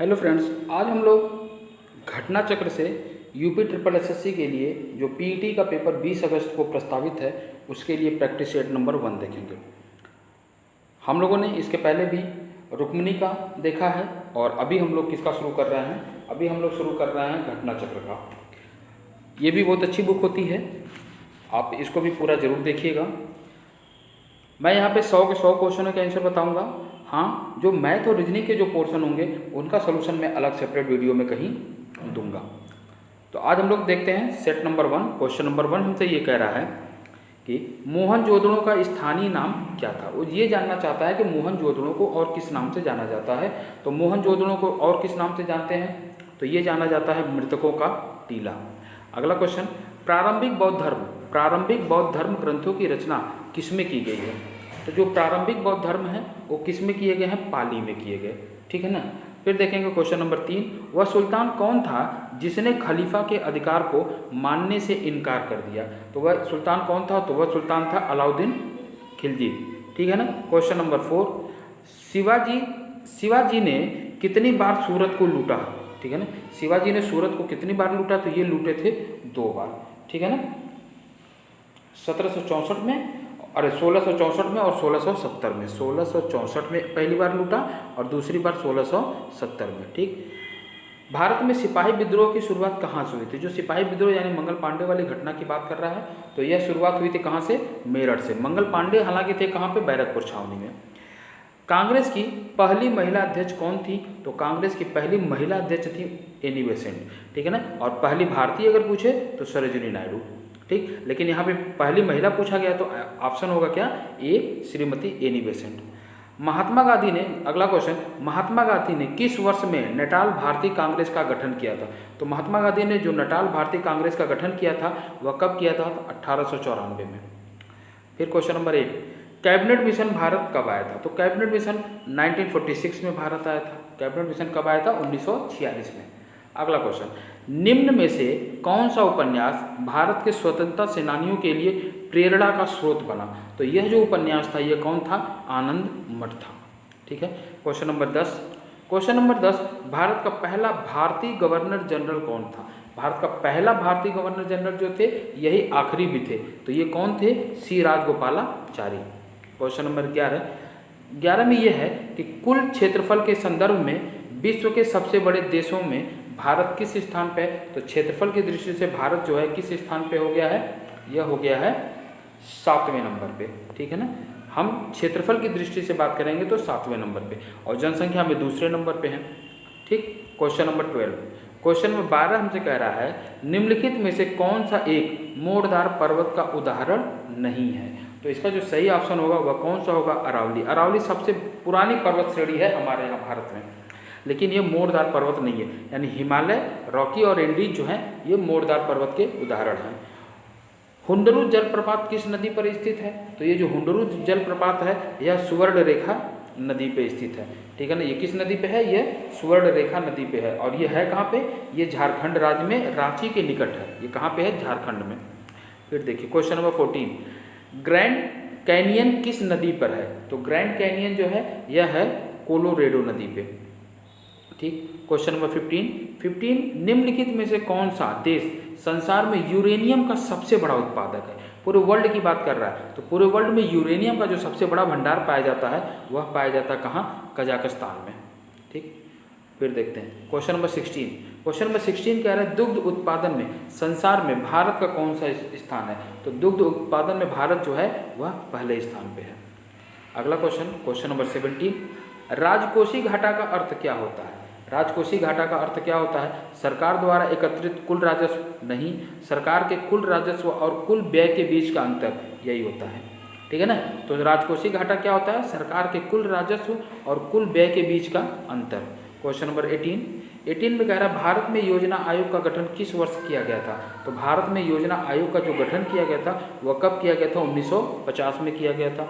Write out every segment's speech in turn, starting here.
Hello friends, आज हम लोग घटना चक्र से यूपी ट्रिपल एसएससी के लिए जो पीईटी का पेपर 20 अगस्त को प्रस्तावित है उसके लिए प्रैक्टिस सेट नंबर 1 देखेंगे। हम लोगों ने इसके पहले भी रुक्मिणी का देखा है और अभी हम लोग किसका शुरू कर रहे हैं। अभी हम लोग शुरू कर रहे हैं घटना चक्र का। ये भी बहुत अच्छी बुक होती है, आप इसको भी पूरा ज़रूर देखिएगा। मैं यहाँ पे 100 के 100 क्वेश्चनों के आंसर बताऊँगा। हाँ, जो मैथ और रीजनिंग के जो पोर्शन होंगे उनका सोल्यूशन मैं अलग सेपरेट वीडियो में कहीं दूंगा। तो आज हम लोग देखते हैं सेट नंबर 1। क्वेश्चन नंबर 1 हमसे ये कह रहा है कि मोहनजोदड़ो का स्थानीय नाम क्या था। वो ये जानना चाहता है कि मोहनजोदड़ो को और किस नाम से जाना जाता है। तो मोहनजोदड़ो को और किस नाम से जानते हैं, तो ये जाना जाता है मृतकों का टीला। अगला क्वेश्चन, प्रारंभिक बौद्ध धर्म ग्रंथों की रचना किसमें की गई है। तो जो प्रारंभिक बौद्ध धर्म है वो किस में किए गए हैं, पाली में किए गए। ठीक है ना। फिर देखेंगे क्वेश्चन नंबर 3, वह सुल्तान कौन था जिसने खलीफा के अधिकार को मानने से इनकार कर दिया। तो वह सुल्तान कौन था, तो वह सुल्तान था अलाउद्दीन खिलजी। ठीक है ना। क्वेश्चन नंबर 4, शिवाजी ने कितनी बार सूरत को लूटा। ठीक है ना। शिवाजी ने सूरत को कितनी बार लूटा, तो ये लूटे थे 2 बार। ठीक है ना। 1764 में, अरे 1664 में और 1670 में। 1664 में पहली बार लूटा और दूसरी बार 1670 में। ठीक। भारत में सिपाही विद्रोह की शुरुआत कहाँ से हुई थी। जो सिपाही विद्रोह यानी मंगल पांडे वाली घटना की बात कर रहा है, तो यह शुरुआत हुई थी कहाँ से, मेरठ से। मंगल पांडे हालांकि थे कहाँ पे, बैरकपुर छावनी में। कांग्रेस की पहली महिला अध्यक्ष कौन थी, तो कांग्रेस की पहली महिला अध्यक्ष थी एनी बेसेंट। ठीक है ना। और पहली भारतीय अगर पूछे तो सरोजिनी नायडू। ठीक। लेकिन यहाँ पे पहली महिला पूछा गया तो ऑप्शन होगा क्या, ए श्रीमती एनी बेसेंट। महात्मा गांधी ने, अगला क्वेश्चन, महात्मा गांधी ने किस वर्ष में नेटाल भारतीय कांग्रेस का गठन किया था। तो महात्मा गांधी ने जो नेटाल भारतीय कांग्रेस का गठन किया था वह कब किया था, 1894 में। फिर question number 8, cabinet mission Bharat कब आया था। तो कैबिनेट मिशन 1946 में भारत आया था। कैबिनेट मिशन कब आया था, 1946 में। अगला क्वेश्चन, निम्न में से कौन सा उपन्यास भारत के स्वतंत्रता सेनानियों के लिए प्रेरणा का स्रोत बना। तो यह जो उपन्यास था यह कौन था, आनंद मठ था। ठीक है। क्वेश्चन नंबर 10, भारत का पहला भारतीय गवर्नर जनरल कौन था। भारत का पहला भारतीय गवर्नर जनरल जो थे यही आखिरी भी थे, तो ये कौन थे, सी राजगोपालाचारी। क्वेश्चन नंबर 11 में यह है कि कुल क्षेत्रफल के संदर्भ में विश्व के सबसे बड़े देशों में भारत किस स्थान पे, तो क्षेत्रफल की दृष्टि से भारत जो है किस स्थान पे हो गया है, यह हो गया है 7वें नंबर पे। ठीक है ना। हम क्षेत्रफल की दृष्टि से बात करेंगे तो 7वें नंबर पे, और जनसंख्या में दूसरे नंबर पे हैं। ठीक। क्वेश्चन नंबर 12, क्वेश्चन नंबर 12 हमसे कह रहा है निम्नलिखित में से कौन सा एक मोड़दार पर्वत का उदाहरण नहीं है। तो इसका जो सही ऑप्शन होगा वह कौन सा होगा, अरावली। अरावली सबसे पुरानी पर्वत श्रेणी है हमारे यहाँ भारत में, लेकिन ये मोड़दार पर्वत नहीं है। यानी हिमालय, रॉकी और एंडीज जो हैं ये मोड़दार पर्वत के उदाहरण हैं। हुंडरू जलप्रपात किस नदी पर स्थित है। तो ये जो हुंडरू जलप्रपात है यह सुवर्ण रेखा नदी पे स्थित है। ठीक है ना। ये किस नदी पे है, ये सुवर्ण रेखा नदी पे है। और ये है कहाँ पे, ये झारखंड राज्य में रांची के निकट है। ये कहाँ पे है, झारखंड में। फिर देखिए क्वेश्चन नंबर 14, ग्रैंड कैनियन किस नदी पर है। तो ग्रैंड कैनियन जो है यह है कोलोरेडो नदी पे। ठीक। क्वेश्चन नंबर 15, निम्नलिखित में से कौन सा देश संसार में यूरेनियम का सबसे बड़ा उत्पादक है। पूरे वर्ल्ड की बात कर रहा है, तो पूरे वर्ल्ड में यूरेनियम का जो सबसे बड़ा भंडार पाया जाता है वह पाया जाता है कहाँ, कजाकिस्तान में। ठीक। फिर देखते हैं क्वेश्चन नंबर 16 कह रहा है दुग्ध उत्पादन में संसार में भारत का कौन सा स्थान है। तो दुग्ध उत्पादन में भारत जो है वह पहले स्थान पे है। अगला क्वेश्चन नंबर 17, राजकोषीय घाटा का अर्थ क्या होता है। राजकोषीय घाटा का अर्थ क्या होता है, सरकार द्वारा एकत्रित कुल राजस्व नहीं, सरकार के कुल राजस्व और कुल व्यय के बीच का अंतर, यही होता है। ठीक है ना। तो राजकोषीय घाटा क्या होता है, सरकार के कुल राजस्व और कुल व्यय के बीच का अंतर। क्वेश्चन नंबर 18 में कह रहा है भारत में योजना आयोग का गठन किस वर्ष किया गया था। तो भारत में योजना आयोग का जो गठन किया गया था वह कब किया गया था, 1950 में किया गया था।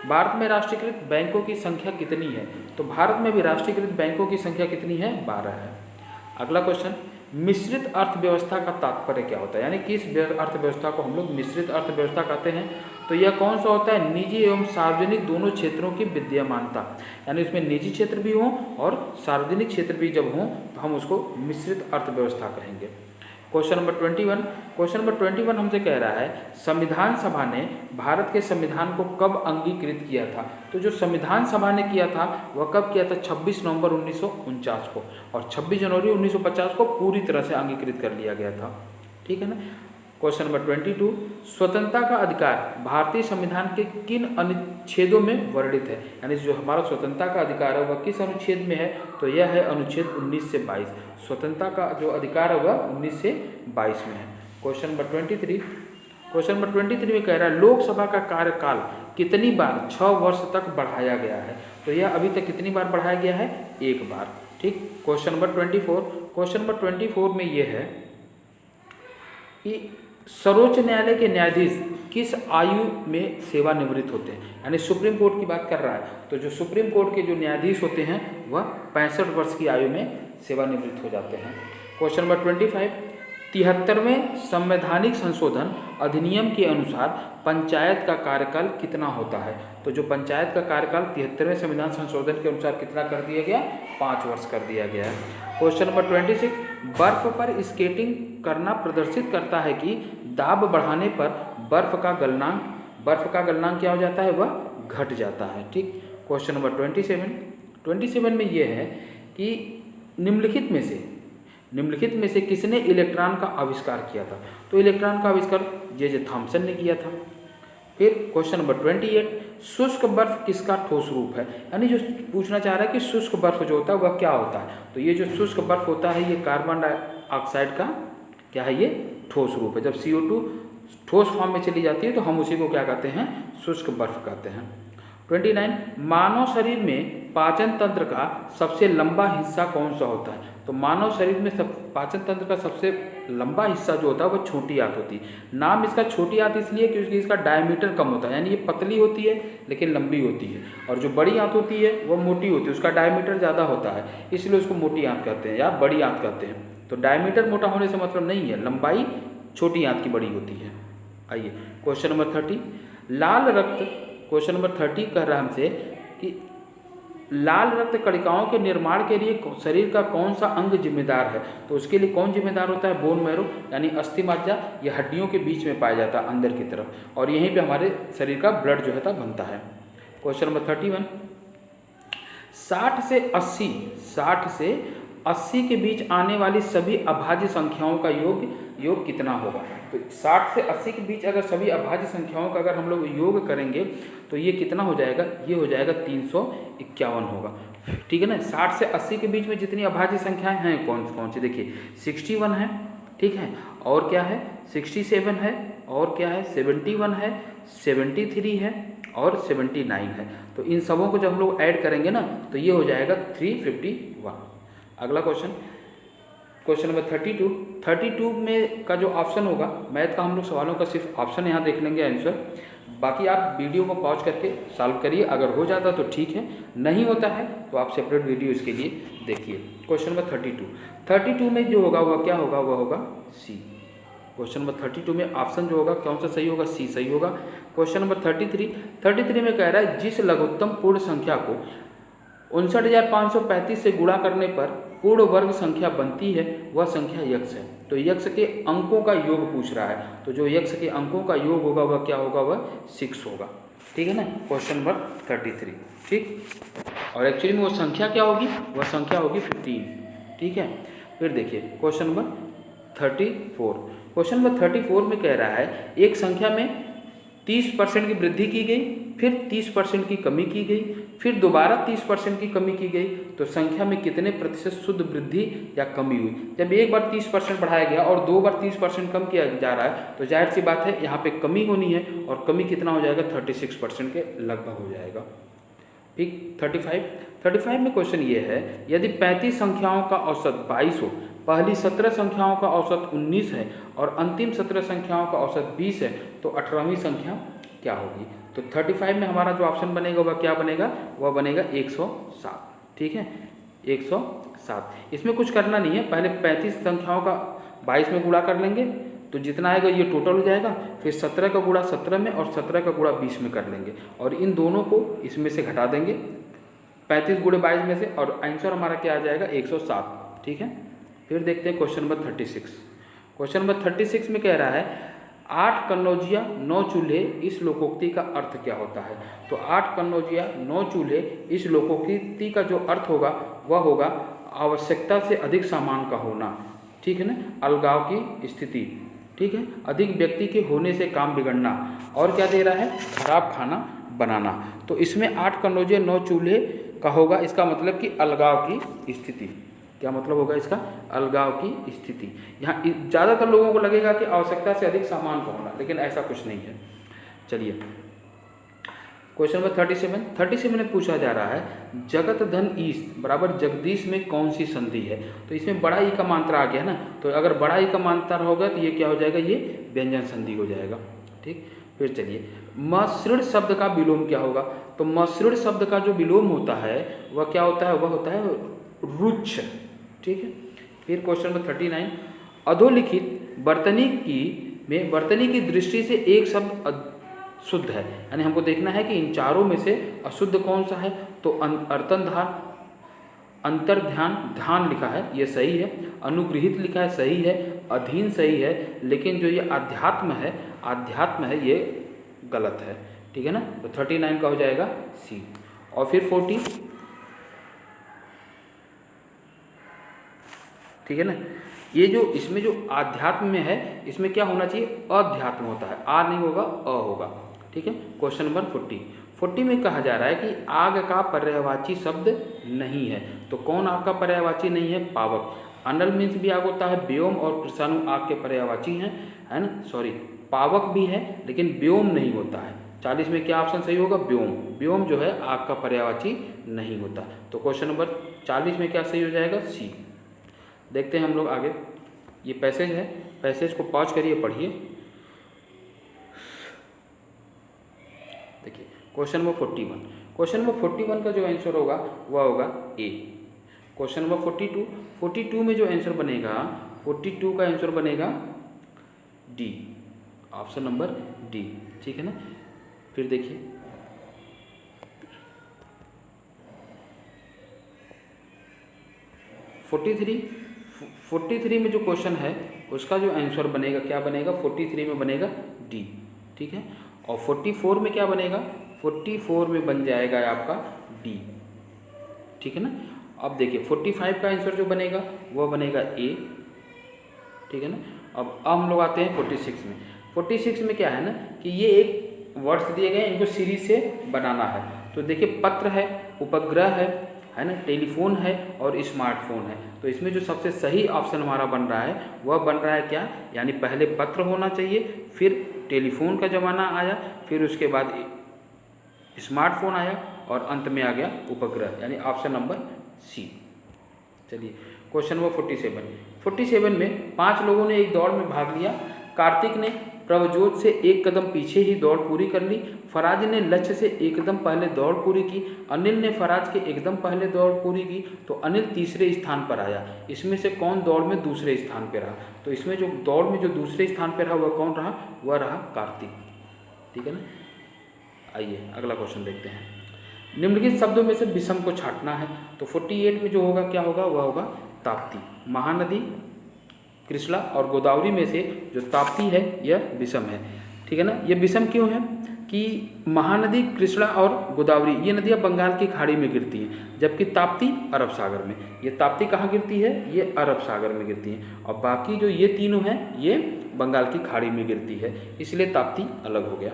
भारत में राष्ट्रीयकृत बैंकों की संख्या कितनी है। तो भारत में भी राष्ट्रीयकृत बैंकों की संख्या कितनी है, 12 है। अगला क्वेश्चन, मिश्रित अर्थव्यवस्था का तात्पर्य क्या होता है, यानी किस अर्थव्यवस्था को हम लोग मिश्रित अर्थव्यवस्था कहते हैं। तो यह कौन सा होता है? निजी एवं सार्वजनिक दोनों क्षेत्रों की विद्यमानता, यानी इसमें निजी क्षेत्र भी हों और सार्वजनिक क्षेत्र भी जब हों तो हम उसको मिश्रित अर्थव्यवस्था कहेंगे। क्वेश्चन नंबर 21, क्वेश्चन नंबर 21 हमसे कह रहा है संविधान सभा ने भारत के संविधान को कब अंगीकृत किया था? तो जो संविधान सभा ने किया था वह कब किया था? 26 नवंबर 1949 को, और 26 जनवरी 1950 को पूरी तरह से अंगीकृत कर लिया गया था। ठीक है ना। क्वेश्चन नंबर 22, स्वतंत्रता का अधिकार भारतीय संविधान के किन अनुच्छेदों में वर्णित है? यानी जो हमारा स्वतंत्रता का अधिकार है वह किस अनुच्छेद में है? तो यह है अनुच्छेद 19 से 22। स्वतंत्रता का जो अधिकार है वह 19 से 22 में है। क्वेश्चन नंबर 23, क्वेश्चन नंबर 23 में कह रहा है लोकसभा का कार्यकाल कितनी बार 6 वर्ष तक बढ़ाया गया है? तो यह अभी तक कितनी बार बढ़ाया गया है? 1 बार। ठीक। क्वेश्चन नंबर 24, क्वेश्चन नंबर 24 में यह है कि सर्वोच्च न्यायालय के न्यायाधीश किस आयु में सेवानिवृत्त होते हैं? यानी सुप्रीम कोर्ट की बात कर रहा है, तो जो सुप्रीम कोर्ट के जो न्यायाधीश होते हैं वह 65 वर्ष की आयु में सेवानिवृत्त हो जाते हैं। क्वेश्चन नंबर 25, 73वें संवैधानिक संशोधन अधिनियम के अनुसार पंचायत का कार्यकाल कितना होता है? तो जो पंचायत का कार्यकाल 73वें संविधान संशोधन के अनुसार कितना कर दिया गया? 5 वर्ष कर दिया गया है। क्वेश्चन नंबर 26, बर्फ पर स्केटिंग करना प्रदर्शित करता है कि दाब बढ़ाने पर बर्फ का गलनांक क्या हो जाता है? वह घट जाता है। ठीक। क्वेश्चन नंबर 27 में यह है कि निम्नलिखित में से किसने इलेक्ट्रॉन का आविष्कार किया था? तो इलेक्ट्रॉन का आविष्कार जे थॉमसन ने किया था। फिर क्वेश्चन नंबर 28, शुष्क बर्फ किसका ठोस रूप है? यानी जो पूछना चाह रहा है कि शुष्क बर्फ जो होता है वह क्या होता है? तो ये जो शुष्क बर्फ होता है ये कार्बन डाइऑक्साइड का क्या है? ये ठोस रूप है। जब CO2 ठोस फॉर्म में चली जाती है तो हम उसी को क्या कहते हैं? शुष्क बर्फ कहते हैं। 29, मानव शरीर में पाचन तंत्र का सबसे लंबा हिस्सा कौन सा होता है? तो मानव शरीर में पाचन तंत्र का सबसे लंबा हिस्सा जो होता है वह छोटी आंत होती है। नाम इसका छोटी आंत इसलिए क्योंकि इसका डायमीटर कम होता है, यानी ये पतली होती है लेकिन लंबी होती है, और जो बड़ी आंत होती है वह मोटी होती है, उसका डायमीटर ज़्यादा होता है, इसलिए उसको मोटी आंत कहते हैं या बड़ी आंत कहते हैं। तो डायमीटर मोटा होने से मतलब नहीं है, लंबाई छोटी आंत की बड़ी होती है। आइए क्वेश्चन नंबर 30, लाल रक्त, क्वेश्चन नंबर 30 कह रहा है हमसे कि लाल रक्त कणिकाओं के निर्माण के लिए शरीर का कौन सा अंग जिम्मेदार है? तो उसके लिए कौन जिम्मेदार होता है? बोन मैरो, यानी अस्थि मज्जा, यह हड्डियों के बीच में पाया जाता है अंदर की तरफ, और यहीं पे हमारे शरीर का ब्लड जो है बनता है। क्वेश्चन नंबर 31, 60 से 80 के बीच आने वाली सभी अभाज्य संख्याओं का योग कितना होगा? तो 60 से 80 के बीच अगर सभी अभाज्य संख्याओं का अगर हम लोग योग करेंगे तो ये कितना हो जाएगा? ये हो जाएगा 351 होगा। ठीक है ना। 60 से 80 के बीच में जितनी अभाज्य संख्याएं हैं कौन सी? देखिए 61 है, ठीक है, और क्या है? 67 है, और क्या है? 71 है, 73 है और 79 है। तो इन सबों को जब हम लोग ऐड करेंगे ना तो ये हो जाएगा 351। अगला क्वेश्चन नंबर 32 में का जो ऑप्शन होगा, मैथ का हम लोग सवालों का सिर्फ ऑप्शन यहाँ देख लेंगे आंसर, बाकी आप वीडियो को पॉज करके सॉल्व करिए। अगर हो जाता तो ठीक है, नहीं होता है तो आप सेपरेट वीडियो इसके लिए देखिए। क्वेश्चन नंबर 32 में जो होगा वह क्या होगा? वह होगा सी। क्वेश्चन नंबर 32 में ऑप्शन जो होगा कौन सा सही होगा? सी सही होगा। क्वेश्चन नंबर 33 में कह रहा है जिस लघुत्तम पूर्ण संख्या को 59,535 से गुणा करने पर पूर्ण वर्ग संख्या बनती है वह संख्या यक्ष है। तो यक्ष के अंकों का योग पूछ रहा है, तो जो यक्ष के अंकों का योग होगा वह क्या होगा? वह 6 होगा। ठीक है ना। Question number 33। ठीक, और एक्चुअली में वो संख्या क्या होगी? वह संख्या होगी 15। ठीक है। फिर देखिए क्वेश्चन नंबर 34। क्वेश्चन नंबर 34 में कह रहा है एक संख्या में 30% की वृद्धि की गई, फिर 30% की कमी की गई, फिर दोबारा 30% की कमी की गई, तो संख्या में कितने प्रतिशत शुद्ध वृद्धि या कमी हुई? जब एक बार 30% बढ़ाया गया और 2 बार 30% कम किया जा रहा है तो जाहिर सी बात है यहाँ पे कमी होनी है, और कमी कितना हो जाएगा? 36% के लगभग हो जाएगा। ठीक। 35 में क्वेश्चन ये है यदि 35 संख्याओं का औसत 22 हो, पहली 17 संख्याओं का औसत 19 है और अंतिम 17 संख्याओं का औसत 20 है, तो 18वीं संख्या क्या होगी? तो 35 में हमारा जो ऑप्शन बनेगा वह क्या बनेगा? वह बनेगा 107। ठीक है, 107। इसमें कुछ करना नहीं है, पहले 35 संख्याओं का 22 में गुणा कर लेंगे, तो जितना आएगा ये टोटल हो जाएगा, फिर 17 का गुणा 17 में और 17 का गुणा 20 में कर लेंगे और इन दोनों को इसमें से घटा देंगे 35 गुणे 22 में से, और आंसर हमारा क्या आ जाएगा 107। ठीक है, फिर देखते हैं क्वेश्चन नंबर 36। क्वेश्चन नंबर 36 में कह रहा है 8 कन्नौजिया 9 चूल्हे, इस लोकोक्ति का अर्थ क्या होता है। तो 8 कन्नौजिया 9 चूल्हे, इस लोकोक्ति का जो अर्थ होगा वह होगा आवश्यकता से अधिक सामान का होना। ठीक है ना, अलगाव की स्थिति। ठीक है, अधिक व्यक्ति के होने से काम बिगड़ना, और क्या दे रहा है खराब खाना बनाना। तो इसमें 8 कन्नौजिया 9 चूल्हे का होगा, इसका मतलब कि अलगाव की स्थिति। क्या मतलब होगा इसका, अलगाव की स्थिति। यहाँ ज़्यादातर लोगों को लगेगा कि आवश्यकता से अधिक सामान का होना, लेकिन ऐसा कुछ नहीं है। चलिए क्वेश्चन नंबर 37 में पूछा जा रहा है जगत धन ईश बराबर जगदीश में कौन सी संधि है। तो इसमें बड़ा ई का मात्रा आ गया ना, तो अगर बड़ा ई का मात्रा होगा तो ये क्या हो जाएगा, ये व्यंजन संधि हो जाएगा। ठीक, फिर चलिए मसृण शब्द का विलोम क्या होगा। तो मसृण शब्द का जो विलोम होता है वह क्या होता है, वह होता है रुच्छ। ठीक है, फिर क्वेश्चन नंबर 39 अधोलिखित वर्तनी की दृष्टि से एक शब्द शुद्ध है, यानी हमको देखना है कि इन चारों में से अशुद्ध कौन सा है। तो अर्तनधान, अंतर्ध्यान, ध्यान लिखा है ये सही है, अनुगृहित लिखा है सही है, अधीन सही है, लेकिन जो ये आध्यात्म है ये गलत है। ठीक है ना, तो 39 का हो जाएगा सी। और फिर 40, ठीक है ना, ये जो इसमें जो आध्यात्म में है इसमें क्या होना चाहिए, अध्यात्म होता है, आ नहीं होगा अ होगा। ठीक है, क्वेश्चन नंबर 40 में कहा जा रहा है कि आग का पर्यायवाची शब्द नहीं है। तो कौन आग का पर्यायवाची नहीं है, पावक। अनल मीन्स भी आग होता है, व्योम और कृषाणु आग के पर्यायवाची हैं, है ना, सॉरी पावक भी है लेकिन व्योम नहीं होता है। 40 में क्या ऑप्शन सही होगा, व्योम। व्योम जो है आग का पर्यायवाची नहीं होता। तो क्वेश्चन नंबर 40 में क्या सही हो जाएगा, सी। देखते हैं हम लोग आगे, ये पैसेज है, पैसेज को पॉज करिए पढ़िए। देखिए क्वेश्चन नंबर 41 का जो आंसर होगा वह होगा ए। क्वेश्चन नंबर 42 में जो आंसर बनेगा 42 का आंसर बनेगा डी, ऑप्शन नंबर डी। ठीक है ना, फिर देखिए 43 में जो क्वेश्चन है उसका जो आंसर बनेगा क्या बनेगा, 43 में बनेगा डी। ठीक है, और 44 में क्या बनेगा, 44 में बन जाएगा आपका डी। ठीक है ना, अब देखिए 45 का आंसर जो बनेगा वह बनेगा ए। ठीक है ना, अब हम लोग आते हैं 46 में। 46 में क्या है ना कि ये एक वर्ड्स दिए गए, इनको सीरीज से बनाना है। तो देखिए पत्र है, उपग्रह है ना, टेलीफोन है और स्मार्टफोन है। तो इसमें जो सबसे सही ऑप्शन हमारा बन रहा है वह बन रहा है क्या, यानी पहले पत्र होना चाहिए, फिर टेलीफोन का ज़माना आया, फिर उसके बाद स्मार्टफोन आया और अंत में आ गया उपग्रह, यानी ऑप्शन नंबर सी। चलिए क्वेश्चन नंबर 47 में 5 लोगों ने एक दौड़ में भाग लिया। कार्तिक ने प्रभजोत से एक कदम पीछे ही दौड़ पूरी कर ली, फराज ने लक्ष्य से एकदम पहले दौड़ पूरी की, अनिल ने फराज के एकदम पहले दौड़ पूरी की, तो अनिल तीसरे स्थान पर आया। इसमें से कौन दौड़ में दूसरे स्थान पर रहा। तो इसमें जो दौड़ में जो दूसरे स्थान पर रहा वह कौन रहा, वह रहा कार्तिक। ठीक है ना, आइए अगला क्वेश्चन देखते हैं। निम्नलिखित शब्दों में से विषम को छांटना है। तो 48 में जो होगा क्या होगा, वह होगा ताप्ती। महानदी, कृष्णा और गोदावरी में से जो ताप्ती है यह विषम है। ठीक है ना, ये विषम क्यों है कि महानदी, कृष्णा और गोदावरी ये नदियाँ बंगाल की खाड़ी में गिरती हैं, जबकि ताप्ती अरब सागर में। ये ताप्ती कहाँ गिरती है, ये अरब सागर में गिरती हैं, और बाकी जो ये तीनों हैं ये बंगाल की खाड़ी में गिरती है, इसलिए ताप्ती अलग हो गया।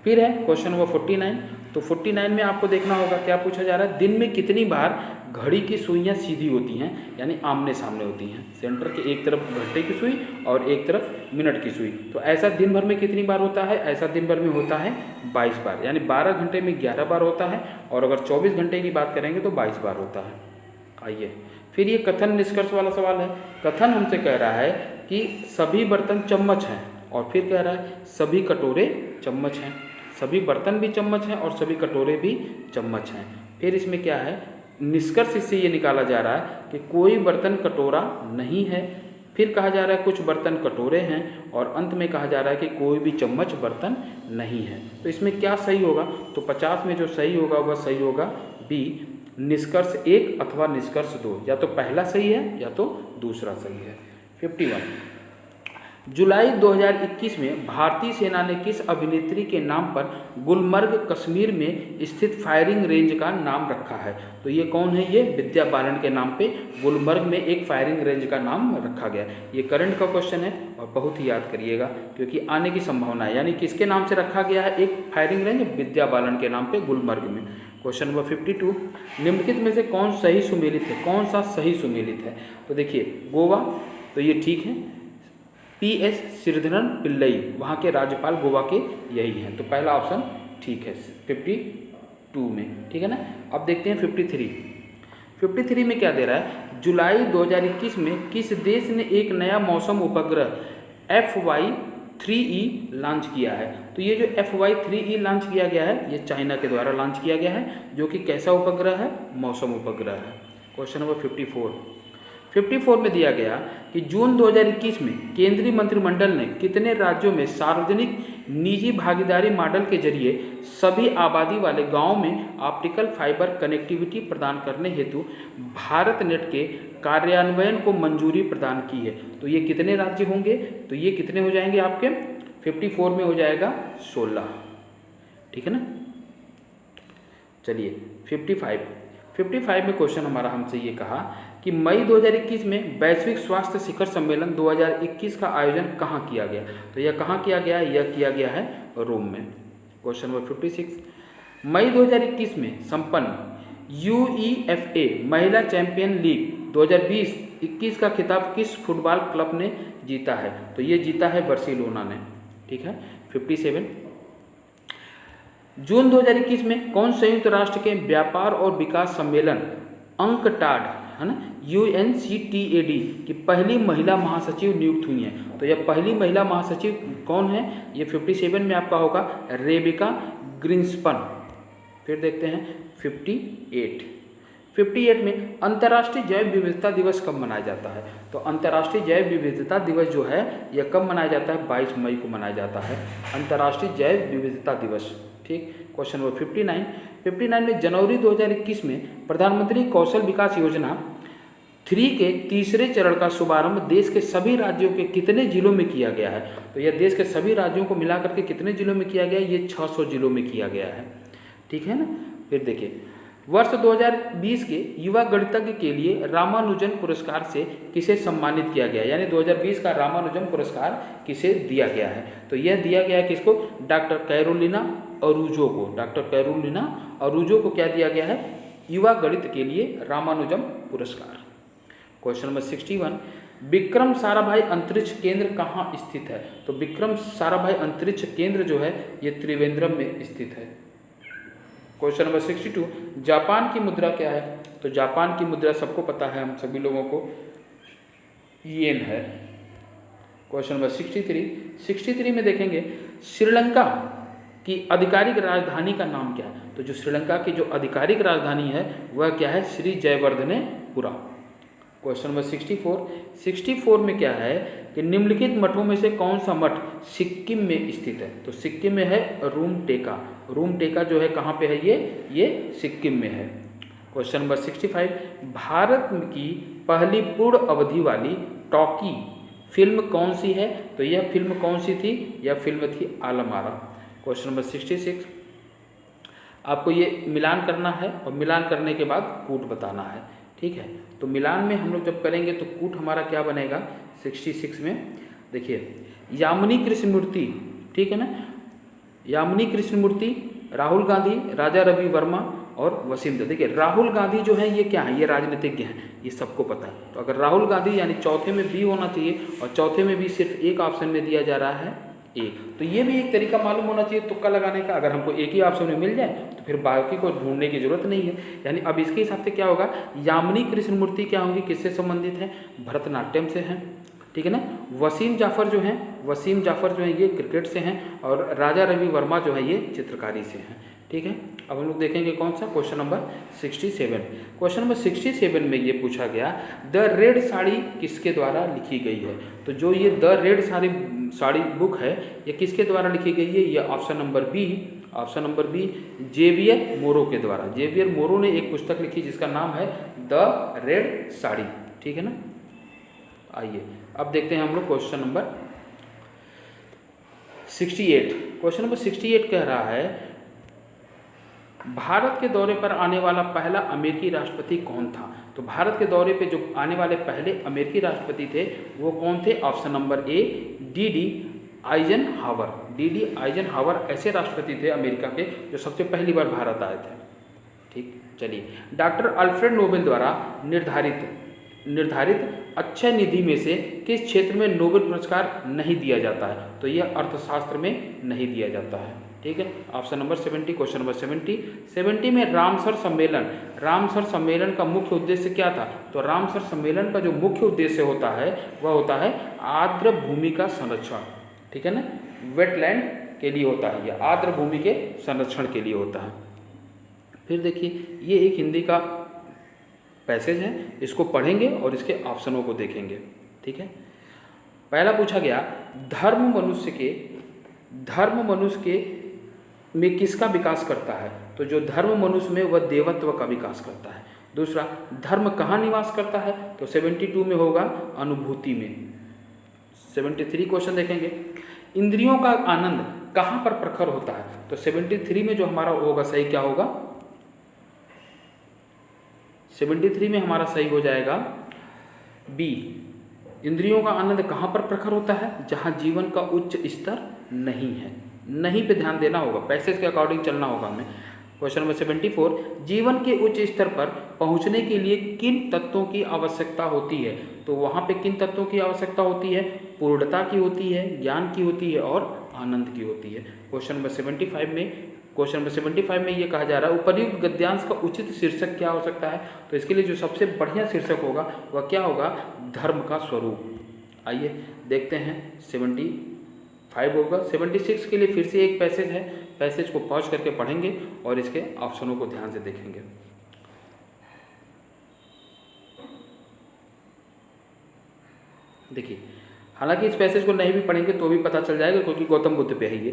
फिर है क्वेश्चन नंबर 49। तो 49 में आपको देखना होगा क्या पूछा जा रहा है, दिन में कितनी बार घड़ी की सुइयाँ सीधी होती हैं, यानी आमने सामने होती हैं। सेंटर के एक तरफ घंटे की सुई और एक तरफ मिनट की सुई। तो ऐसा दिन भर में कितनी बार होता है, ऐसा दिन भर में होता है 22 बार, यानी 12 घंटे में 11 बार होता है, और अगर 24 घंटे की बात करेंगे तो 22 बार होता है। आइए फिर ये कथन निष्कर्ष वाला सवाल है। कथन हमसे कह रहा है कि सभी बर्तन चम्मच हैं, और फिर कह रहा है सभी कटोरे चम्मच हैं। सभी बर्तन भी चम्मच हैं और सभी कटोरे भी चम्मच हैं। फिर इसमें क्या है, निष्कर्ष इससे ये निकाला जा रहा है कि कोई बर्तन कटोरा नहीं है। फिर कहा जा रहा है कुछ बर्तन कटोरे हैं, और अंत में कहा जा रहा है कि कोई भी चम्मच बर्तन नहीं है। तो इसमें क्या सही होगा? तो 50 में जो सही होगा वह सही होगा बी, निष्कर्ष 1 अथवा निष्कर्ष 2, या तो पहला सही है या तो दूसरा सही है। 51, जुलाई 2021 में भारतीय सेना ने किस अभिनेत्री के नाम पर गुलमर्ग कश्मीर में स्थित फायरिंग रेंज का नाम रखा है? तो ये कौन है? ये विद्या बालन के नाम पे गुलमर्ग में एक फायरिंग रेंज का नाम रखा गया। ये करंट का क्वेश्चन है और बहुत ही याद करिएगा क्योंकि आने की संभावना है। यानी किसके नाम से रखा गया है एक फायरिंग रेंज? विद्या बालन के नाम पे गुलमर्ग में। क्वेश्चन नंबर 52, निम्नलिखित में से कौन सही सुमेलित है? कौन सा सही सुमेलित है? तो देखिए गोवा, तो ये ठीक है। PS श्रीधरन पिल्लई वहाँ के राज्यपाल गोवा के यही हैं, तो पहला ऑप्शन ठीक है 52 में, ठीक है ना। अब देखते हैं 53 में क्या दे रहा है? जुलाई 2021 में किस देश ने एक नया मौसम उपग्रह FY-3E लॉन्च किया है? तो ये जो FY-3E लॉन्च किया गया है ये चाइना के द्वारा लॉन्च किया गया है, जो कि कैसा उपग्रह है? मौसम उपग्रह है। क्वेश्चन नंबर 54 में दिया गया कि जून 2021 में केंद्रीय मंत्रिमंडल ने कितने राज्यों में सार्वजनिक निजी भागीदारी मॉडल के जरिए सभी आबादी वाले गांवों में ऑप्टिकल फाइबर कनेक्टिविटी प्रदान करने हेतु भारत नेट के कार्यान्वयन को मंजूरी प्रदान की है? तो ये कितने राज्य होंगे? तो ये कितने हो जाएंगे आपके? 54 में हो जाएगा 16, ठीक है ना। चलिए 55 में क्वेश्चन हमारा हमसे ये कहा कि मई 2021 में वैश्विक स्वास्थ्य शिखर सम्मेलन 2021 का आयोजन कहाँ किया गया? तो यह कहाँ किया गया है? यह किया गया है रोम में। क्वेश्चन नंबर 56, मई 2021 में संपन्न UEFA महिला चैंपियन लीग 2020-21 का खिताब किस फुटबॉल क्लब ने जीता है? तो ये जीता है बार्सिलोना ने, ठीक है। 57, जून 2021 में कौन संयुक्त राष्ट्र के व्यापार और विकास सम्मेलन अंकटाड, है ना, UNCTAD की पहली महिला महासचिव नियुक्त हुई हैं? तो यह पहली महिला महासचिव कौन है? ये 57 में आपका होगा रेबिका ग्रिन्सपन। फिर देखते हैं 58 में अंतर्राष्ट्रीय जैव विविधता दिवस कब मनाया जाता है? तो अंतर्राष्ट्रीय जैव विविधता दिवस जो है यह कब मनाया जाता है? 22 मई को मनाया जाता है अंतर्राष्ट्रीय जैव विविधता दिवस, ठीक। क्वेश्चन नंबर 59 में जनवरी 2021 में प्रधानमंत्री कौशल विकास योजना 3 के तीसरे चरण का शुभारंभ देश के सभी राज्यों के कितने जिलों में किया गया है? तो यह देश के सभी राज्यों को मिलाकर के कितने जिलों में किया गया है? ये 600 जिलों में किया गया है, ठीक है ना। फिर देखिए वर्ष 2020 के युवा गणितज्ञ के लिए रामानुजन पुरस्कार से किसे सम्मानित किया गया? यानी 2020 का रामानुजन पुरस्कार किसे दिया गया है? तो यह दिया गया है किसको? डॉक्टर कैरोलिना अरूजो को। डॉक्टर कैरोलिना अरूजो को क्या दिया गया है? युवा गणित के लिए रामानुजन पुरस्कार। क्वेश्चन नंबर 61, विक्रम साराभाई अंतरिक्ष केंद्र कहाँ स्थित है? तो विक्रम साराभाई अंतरिक्ष केंद्र जो है ये त्रिवेंद्रम में स्थित है। क्वेश्चन नंबर 62, जापान की मुद्रा क्या है? तो जापान की मुद्रा सबको पता है, हम सभी लोगों को येन है। क्वेश्चन नंबर 63 में देखेंगे श्रीलंका की आधिकारिक राजधानी का नाम क्या है? तो जो श्रीलंका की जो आधिकारिक राजधानी है वह क्या है? श्री जयवर्धनेपुरा। क्वेश्चन नंबर 64 में क्या है कि निम्नलिखित मठों में से कौन सा मठ सिक्किम में स्थित है? तो सिक्किम में है रूमटेका जो है कहाँ पे है? ये सिक्किम में है। क्वेश्चन नंबर 65, भारत की पहली पूर्ण अवधि वाली टॉकी फिल्म कौन सी है? तो यह फिल्म कौन सी थी? यह फिल्म थी आलमारा। क्वेश्चन नंबर 66, आपको ये मिलान करना है और मिलान करने के बाद कूट बताना है, ठीक है। तो मिलान में हम लोग जब करेंगे तो कूट हमारा क्या बनेगा? 66 में देखिए यामिनी कृष्णमूर्ति, ठीक है ना, यामिनी कृष्णमूर्ति, राहुल गांधी, राजा रवि वर्मा और वसीम। देखिए राहुल गांधी जो है ये क्या है? ये राजनीतिज्ञ हैं, ये सबको पता है। तो अगर राहुल गांधी यानी चौथे में बी होना चाहिए और चौथे में भी सिर्फ एक ऑप्शन में दिया जा रहा है ए। तो ये भी एक तरीका मालूम होना चाहिए तुक्का लगाने का। अगर हमको एक ही ऑप्शन में मिल जाए तो फिर बाकी को ढूंढने की जरूरत नहीं है। यानी अब इसके हिसाब से क्या होगा? यामिनी कृष्णमूर्ति क्या होंगी? किससे संबंधित है? भरतनाट्यम से हैं, ठीक है ना। वसीम जाफर जो हैं ये क्रिकेट से हैं और राजा रवि वर्मा जो है ये चित्रकारी से हैं। ठीक है। अब हम लोग देखेंगे कौन सा, क्वेश्चन नंबर 67। क्वेश्चन नंबर 67 में ये पूछा गया द रेड साड़ी किसके द्वारा लिखी गई है। तो जो ये द रेड साड़ी बुक है ये किसके द्वारा लिखी गई है, ये ऑप्शन नंबर बी जेवियर मोरो के द्वारा। जेवियर मोरो ने एक पुस्तक लिखी जिसका नाम है द रेड साड़ी, ठीक है ना। आइए अब देखते हैं हम लोग क्वेश्चन नंबर 68। क्वेश्चन नंबर 68 कह रहा है भारत के दौरे पर आने वाला पहला अमेरिकी राष्ट्रपति कौन था। तो भारत के दौरे पे जो आने वाले पहले अमेरिकी राष्ट्रपति थे वो कौन थे, option number A D Eisenhower. D Eisenhower ऐसे राष्ट्रपति थे अमेरिका के जो सबसे पहली बार भारत आए थे। ठीक, चलिए। डॉक्टर अल्फ्रेड नोबेल द्वारा निर्धारित अक्षय निधि में से किस क्षेत्र में नोबेल पुरस्कार नहीं दिया जाता है। तो यह अर्थशास्त्र में नहीं दिया जाता है, ठीक है। ऑप्शन नंबर 70, क्वेश्चन नंबर 70 में रामसर सम्मेलन का मुख्य उद्देश्य क्या था। तो रामसर सम्मेलन का जो मुख्य उद्देश्य होता है वह होता है आर्द्र भूमि का संरक्षण, ठीक है ना, वेटलैंड के लिए होता है, यह आर्द्र भूमि के संरक्षण के लिए होता है। फिर देखिए ये एक हिंदी का पैसेज है, इसको पढ़ेंगे और इसके ऑप्शनों को देखेंगे, ठीक है। पहला पूछा गया धर्म मनुष्य के में किसका विकास करता है। तो जो धर्म मनुष्य में वह देवत्व का विकास करता है। दूसरा, धर्म कहाँ निवास करता है। तो 72 में होगा अनुभूति में। 73 क्वेश्चन देखेंगे इंद्रियों का आनंद कहाँ पर प्रखर होता है। तो 73 में जो हमारा होगा सही क्या होगा, 73 में हमारा सही हो जाएगा बी। इंद्रियों का आनंद कहाँ पर प्रखर होता है, जहाँ जीवन का उच्च स्तर नहीं है। नहीं पे ध्यान देना होगा, पैसेज के अकॉर्डिंग चलना होगा हमें। क्वेश्चन नंबर 74 जीवन के उच्च स्तर पर पहुँचने के लिए किन तत्वों की आवश्यकता होती है। तो वहाँ पे किन तत्वों की आवश्यकता होती है, पूर्णता की होती है, ज्ञान की होती है और आनंद की होती है। क्वेश्चन नंबर 75 में ये कहा जा रहा है उपर्युक्त गद्यांश का उचित शीर्षक क्या हो सकता है। तो इसके लिए जो सबसे बढ़िया शीर्षक होगा वह क्या होगा, धर्म का स्वरूप। आइए देखते हैं 75 होगा। 76 के लिए फिर से एक पैसेज है, पैसेज को पॉज करके पढ़ेंगे और इसके ऑप्शनों को ध्यान से देखेंगे। देखिए हालांकि इस पैसेज को नहीं भी पढ़ेंगे तो भी पता चल जाएगा क्योंकि गौतम बुद्ध पे है ये।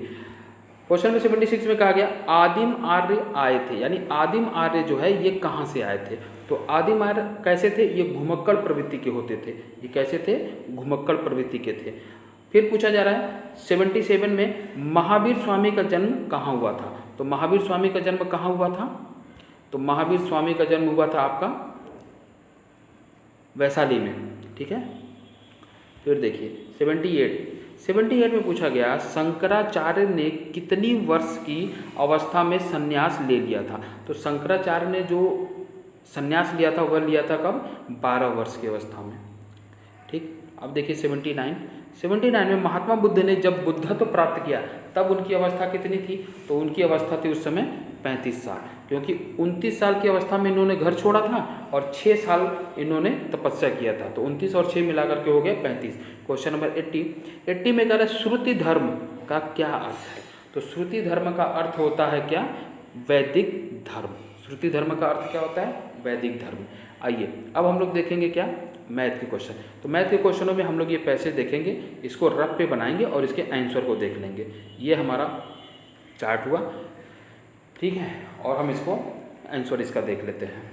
क्वेश्चन में 76 में कहा गया आदिम आर्य आए थे, यानी आदिम आर्य जो है ये कहाँ से आए थे। तो आदिम आर्य कैसे थे, ये घुमक्कड़ प्रवृत्ति के होते थे। ये कैसे थे, घुमक्कड़ प्रवृत्ति के थे। फिर पूछा जा रहा है 77 में महावीर स्वामी का जन्म कहाँ हुआ था। तो महावीर स्वामी का जन्म कहाँ हुआ था। तो महावीर स्वामी का जन्म हुआ था आपका वैशाली में, ठीक है। फिर देखिए 78 में पूछा गया शंकराचार्य ने कितनी वर्ष की अवस्था में संन्यास ले लिया था। तो शंकराचार्य ने जो संन्यास लिया था वह लिया था कब, 12 वर्ष की अवस्था में, ठीक। अब देखिए 79 में महात्मा बुद्ध ने जब बुद्धत्व प्राप्त किया तब उनकी अवस्था कितनी थी। तो उनकी अवस्था थी उस समय 35 साल, क्योंकि 29 साल की अवस्था में इन्होंने घर छोड़ा था और 6 साल इन्होंने तपस्या किया था। तो 29 और 6 मिलाकर के हो गया 35। क्वेश्चन नंबर 80 में कह रहा है श्रुति धर्म का क्या अर्थ है। तो श्रुति धर्म का अर्थ होता है क्या, वैदिक धर्म। श्रुति धर्म का अर्थ क्या होता है, वैदिक धर्म। आइए अब हम लोग देखेंगे क्या, मैथ के क्वेश्चन। तो मैथ के क्वेश्चनों में हम लोग ये पैसेज देखेंगे, इसको रफ पे बनाएंगे और इसके आंसर को देख लेंगे। ये हमारा चार्ट हुआ, ठीक है, और हम इसको आंसर इसका देख लेते हैं।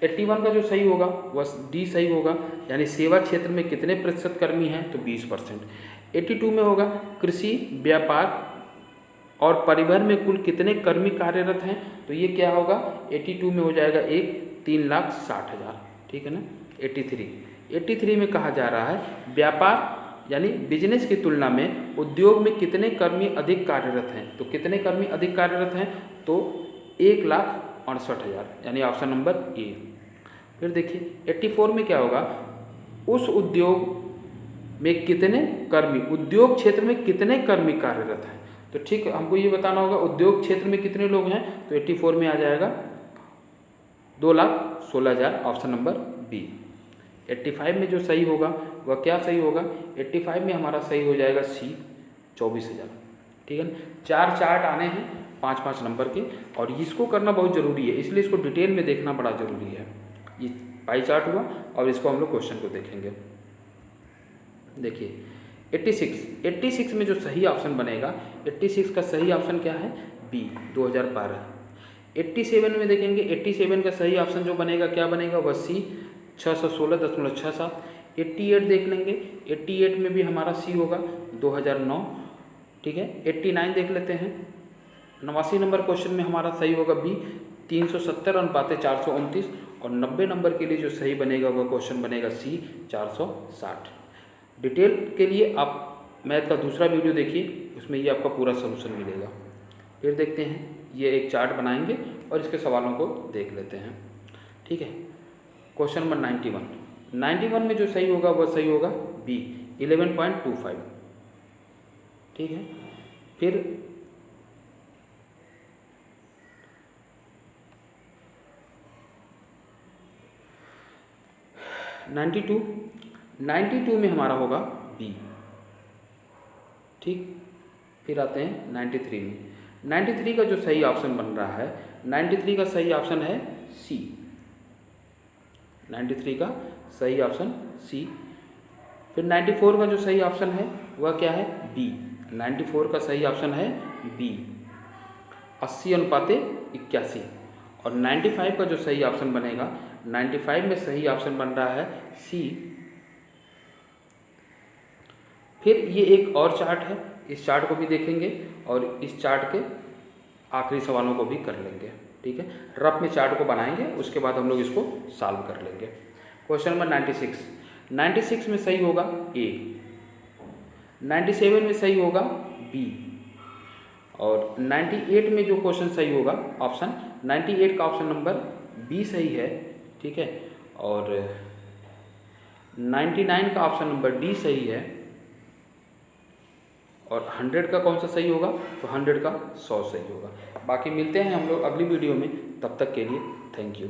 81 का जो सही होगा वह डी सही होगा, यानी सेवा क्षेत्र में कितने प्रतिशत कर्मी हैं। तो 20%। 82 में होगा कृषि, व्यापार और परिवहन में कुल कितने कर्मी कार्यरत हैं। तो ये क्या होगा, 82 में हो जाएगा 3,60,000, ठीक है ना। 83 में कहा जा रहा है व्यापार यानी बिजनेस की तुलना में उद्योग में कितने कर्मी अधिक कार्यरत हैं। तो कितने कर्मी अधिक कार्यरत हैं, तो 1,68,000, यानी ऑप्शन नंबर ए। फिर देखिए 84 में क्या होगा, उस उद्योग में कितने कर्मी, उद्योग क्षेत्र में कितने कर्मी कार्यरत हैं। तो ठीक हमको ये बताना होगा उद्योग क्षेत्र में कितने लोग हैं। तो 84 में आ जाएगा 2,16,000, ऑप्शन नंबर बी। 85 में जो सही होगा वह क्या सही होगा, 85 में हमारा सही हो जाएगा सी, 24,000, ठीक है ना। 4 चार्ट आने हैं 5-5 नंबर के, और इसको करना बहुत ज़रूरी है, इसलिए इसको डिटेल में देखना बड़ा ज़रूरी है। ये पाई चार्ट हुआ, और इसको हम लोग क्वेश्चन को देखेंगे। देखिए 86 में जो सही ऑप्शन बनेगा, 86 का सही ऑप्शन क्या है, बी 2012। 87 में देखेंगे, 87 का सही ऑप्शन जो बनेगा क्या बनेगा, वह सी 616.67। 88 देख लेंगे, 88 में भी हमारा सी होगा 2009, ठीक है। 89 देख लेते हैं, 89 नंबर क्वेश्चन में हमारा सही होगा बी 370 अनुपाते 429, और 90 नंबर के लिए जो सही बनेगा वह क्वेश्चन बनेगा सी 460। डिटेल के लिए आप मैथ का दूसरा वीडियो देखिए, उसमें ये आपका पूरा सोल्यूशन मिलेगा। फिर देखते हैं, ये एक चार्ट बनाएंगे और इसके सवालों को देख लेते हैं, ठीक है। क्वेश्चन नंबर 91 में जो सही होगा वह सही होगा बी 11.25, ठीक है। फिर 92 में हमारा होगा बी, ठीक। फिर आते हैं 93 में। 93 का जो सही ऑप्शन बन रहा है, 93 का सही ऑप्शन है सी, 93 का सही ऑप्शन सी। फिर 94 का जो सही ऑप्शन है वह क्या है, बी, 94 का सही ऑप्शन है बी 80 अनुपाते 81। और 95 का जो सही ऑप्शन बनेगा, 95 में सही ऑप्शन बन रहा है सी। फिर ये एक और चार्ट है, इस चार्ट को भी देखेंगे और इस चार्ट के आखिरी सवालों को भी कर लेंगे, ठीक है। रफ में चार्ट को बनाएंगे, उसके बाद हम लोग इसको सॉल्व कर लेंगे। क्वेश्चन नंबर 96 में सही होगा ए, 97 में सही होगा बी, और 98 में जो क्वेश्चन सही होगा ऑप्शन 98 का ऑप्शन नंबर बी सही है, ठीक है। और 99 का ऑप्शन नंबर डी सही है, और 100 का कौन सा सही होगा, तो 100 का 100 सही होगा। बाकी मिलते हैं हम लोग अगली वीडियो में, तब तक के लिए थैंक यू।